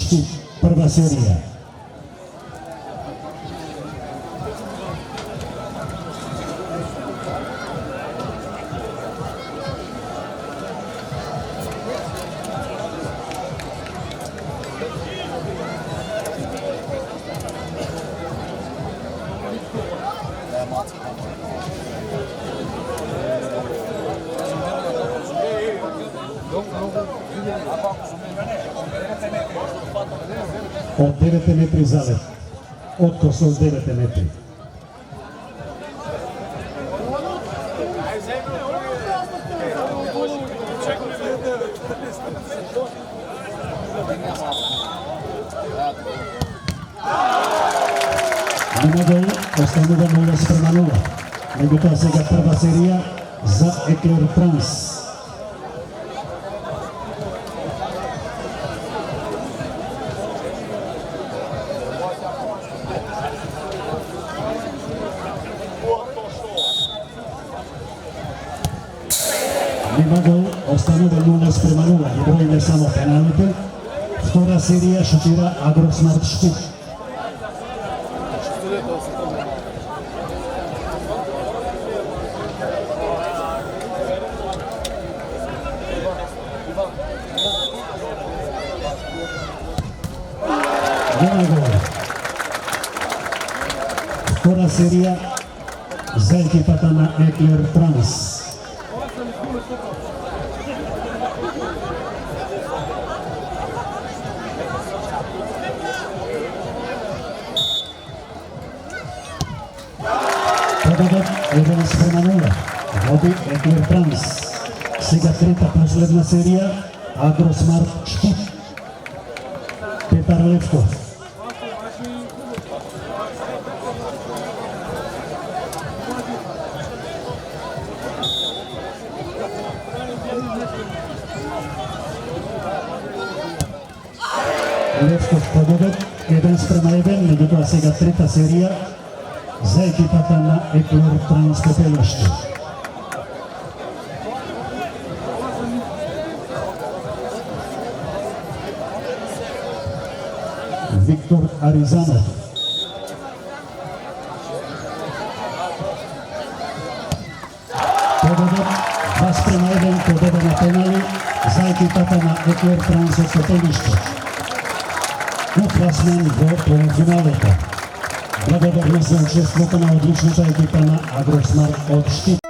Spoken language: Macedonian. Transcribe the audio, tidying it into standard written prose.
Štip, prva serija. Od 9 metri zalet. Otkos od 9 metri. Nema gol, ostanува 0:0. Меѓутоа сега прва серија за Еклер Транс. Нема гол, останува 0:0. Ги броиме само пеналите. Втора серија шутира Агросмарт Štip. Нема гол. Втора серија за екипата на Еклер Транс. Победот 1:0. Води Еклер Транс. Сега трета последна серија Агросмарт Štip. Петар Левков. Левков победот 1:1, меѓутоа сега трета серија за екипата на Еклер Транс Пепелиште. Виктор Аризанов. Победот 2:1, победа на пенали за екипата на Еклер Транс Пепелиште. Пласман во полуфиналата. Благодарност за учеството на одличната екипа на Агросмарт од Štip.